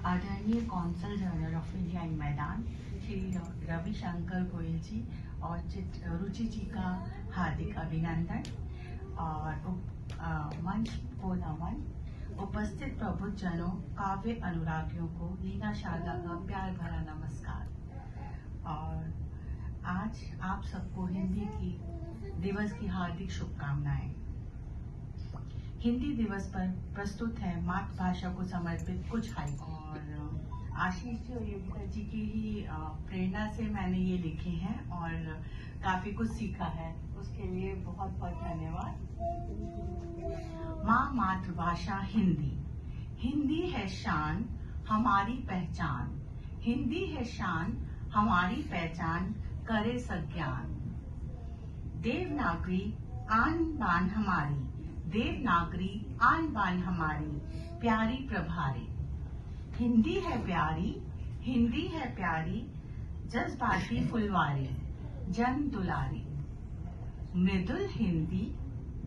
आदरणीय consul general of India in मैदान श्री रविशंकर गोयल जी और रुचि जी का हार्दिक अभिनंदन और मंच को नमन। उपस्थित प्रबुद्धजनों, काव्य अनुरागियों को लीना शारदा का प्यार भरा नमस्कार। और आज आप सबको हिंदी की दिवस की हार्दिक शुभकामनाएं। हिंदी दिवस पर प्रस्तुत है मातृभाषा को समर्पित कुछ हाइकु। और आशीष जी और योगिता जी की ही प्रेरणा से मैंने ये लिखे हैं और काफी कुछ सीखा है, उसके लिए बहुत बहुत धन्यवाद। माँ मातृभाषा हिंदी, हिंदी है शान हमारी पहचान, हिंदी है शान हमारी पहचान, करे सज्ञान। देवनागरी आन बान हमारी, देवनागरी आन बान हमारी, प्यारी प्रभारी। हिंदी है प्यारी, हिंदी है प्यारी, जज्बाती फुलवारी, जन दुलारी। मृदुल हिंदी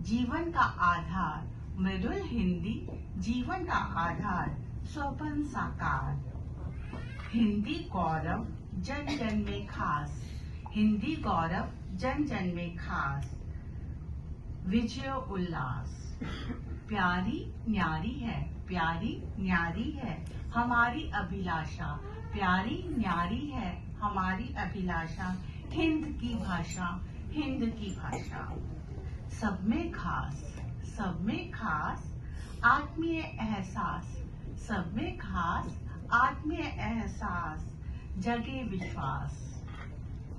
जीवन का आधार, मृदुल हिंदी जीवन का आधार, स्वप्न साकार। हिंदी गौरव जन जन में खास, हिंदी गौरव जन जन में खास, विजय उल्लास। प्यारी न्यारी है, प्यारी न्यारी है हमारी अभिलाषा, प्यारी न्यारी है हमारी अभिलाषा, हिंद की भाषा, हिंद की भाषा। सब में खास, सब में खास आत्मीय एहसास, सब में खास आत्मीय एहसास, जगे विश्वास।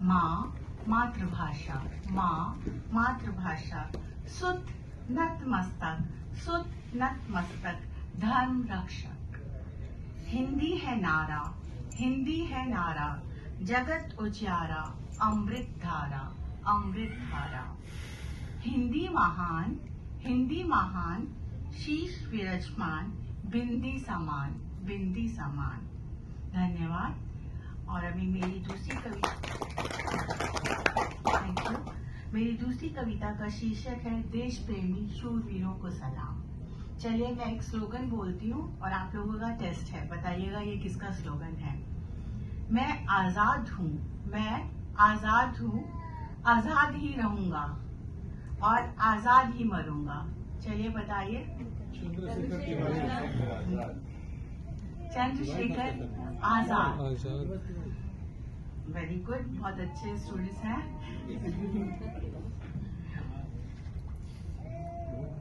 माँ मातृभाषा, माँ मातृभाषा, सुत नतमस्तक, सुत नतमस्तक, धर्म रक्षक। हिंदी है नारा, हिंदी है नारा, जगत उजियारा, अमृत धारा, अमृत धारा। हिंदी महान, हिंदी महान, शीश विराजमान, बिंदी समान, बिंदी समान। धन्यवाद। और अभी मेरी दूसरी कविता, थैंक यू। मेरी दूसरी कविता का शीर्षक है देश प्रेमी शूरवीरों को सलाम। चलिए मैं एक स्लोगन बोलती हूँ और आप लोगों का टेस्ट है, बताइएगा ये किसका स्लोगन है। मैं आजाद हूँ, मैं आजाद हूँ, आजाद ही रहूंगा और आजाद ही मरूंगा। चलिए बताइए। चंद्रशेखर आजाद। वेरी गुड, बहुत अच्छे स्टूडेंट्स हैं।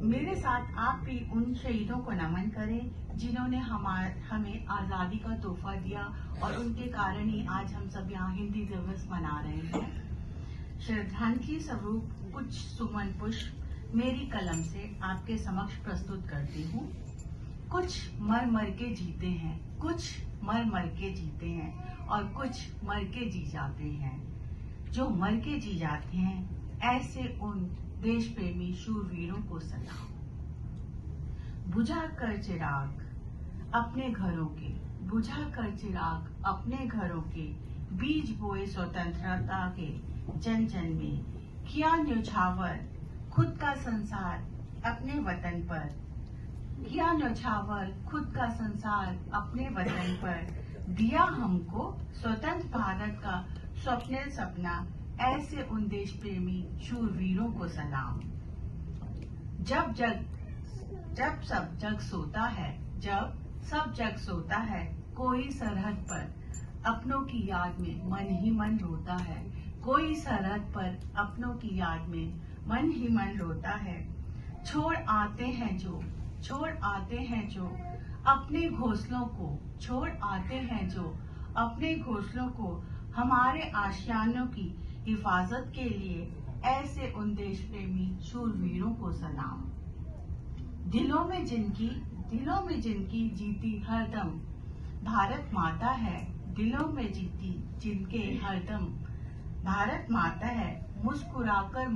मेरे साथ आप भी उन शहीदों को नमन करें जिन्होंने हमें आजादी का तोहफा दिया और उनके कारण ही आज हम सब यहाँ हिंदी दिवस मना रहे हैं। श्रद्धांजलि स्वरूप कुछ सुमन पुष्प मेरी कलम से आपके समक्ष प्रस्तुत करती हूँ। कुछ मर मर के जीते हैं, कुछ मर मर के जीते हैं और कुछ मर के जी जाते हैं। जो मर के जी जाते हैं ऐसे उन देश प्रेमी शूरवीरों को सलाम। बुझा कर चिराग अपने घरों के, बुझा कर चिराग अपने घरों के, बीज बोए स्वतंत्रता के जन जन में, किया न्यौछावर खुद का संसार अपने वतन पर, किया न्यौछावर खुद का संसार अपने वतन पर, दिया हमको स्वतंत्र भारत का स्वप्निल सपना, ऐसे उन देश प्रेमी शूरवीरों को सलाम। जब सब जग सोता है, जब सब जग सोता है, कोई सरहद पर अपनों की याद में मन ही मन रोता है, कोई सरहद पर अपनों की याद में मन ही मन रोता है। छोड़ आते हैं जो, छोड़ आते हैं जो अपने घोंसलों को, छोड़ आते हैं जो अपने घोंसलों को, हमारे आशियानों की हिफाजत के लिए, ऐसे उन देश प्रेमी शूरवीरों को सलाम। दिलों में जिनकी जीती हरदम भारत माता है, दिलों में जीती जिनके हरदम भारत माता है। मुस्कुराकर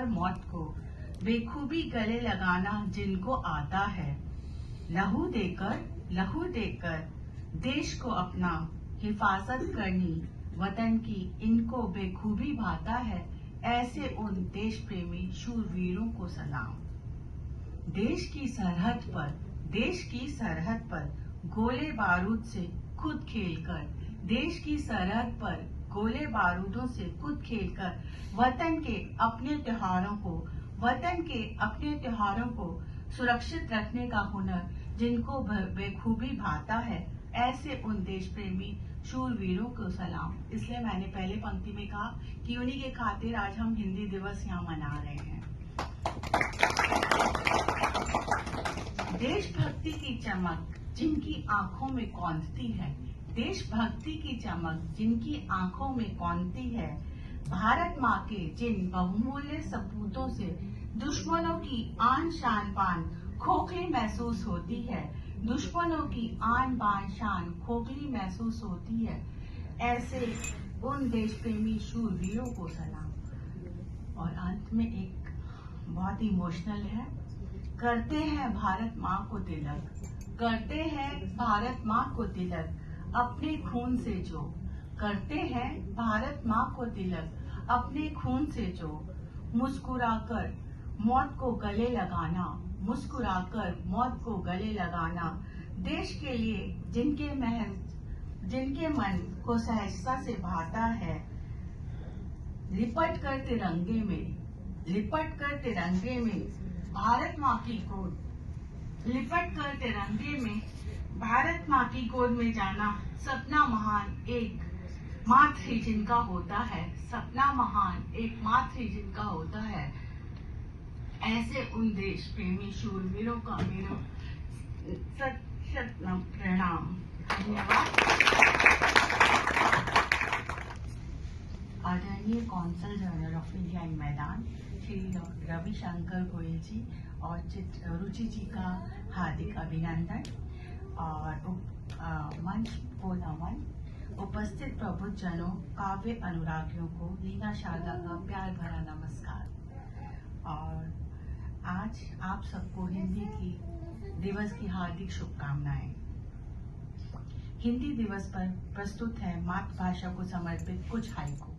मौत को बेखूबी गले लगाना जिनको आता है, लहू देकर देश को अपना हिफाजत करनी वतन की इनको बेखूबी भाता है, ऐसे उन देश प्रेमी शूरवीरों को सलाम। देश की सरहद पर गोले बारूद से खुद खेलकर, देश की सरहद पर गोले बारूदों से खुद खेलकर वतन के अपने त्योहारों को सुरक्षित रखने का हुनर जिनको बेखूबी भाता है, ऐसे उन देश प्रेमी शूरवीरों को सलाम। इसलिए मैंने पहले पंक्ति में कहा कि उन्हीं के खातिर आज हम हिंदी दिवस यहाँ मना रहे हैं। देशभक्ति की चमक जिनकी आंखों में कौंधती है, देशभक्ति की चमक जिनकी आंखों में कौंधती है, भारत माँ के जिन बहुमूल्य सपूतों से दुश्मनों की आन शान बान खोखली महसूस होती है, दुश्मनों की आन बान शान खोखली महसूस होती है, ऐसे उन देश प्रेमी शूरवीरों को सलाम। और अंत में एक बहुत इमोशनल है, करते हैं भारत माँ को तिलक, करते हैं भारत माँ को तिलक अपने खून से जो, करते हैं भारत माँ को तिलक अपने खून से जो, मुस्कुराकर मौत को गले लगाना, मुस्कुराकर मौत को गले लगाना, देश के लिए जिनके मन को सहजता से भाता है, लिपट कर तिरंगे में भारत माँ की गोद, लिपट कर तिरंगे में भारत माँ की गोद में जाना, सपना महान एक मात्र ही जिनका होता है, सपना महान एक मात्र ही जिनका होता है, ऐसे उन देश प्रेमी शूरवीरों का मेरा सत प्रणाम। धन्यवाद। आदरणीय consul general of India in मैदान श्री रविशंकर गोयल जी और रुचि जी का हार्दिक अभिनंदन, और मंच को नमन। उपस्थित प्रबुद्ध जनों, काव्य अनुरागियों को लीना शारदा का प्यार भरा नमस्कार। और आज आप सबको हिंदी की दिवस की हार्दिक शुभकामनाएं। हिंदी दिवस पर प्रस्तुत है मातृभाषा को समर्पित कुछ हाइकू।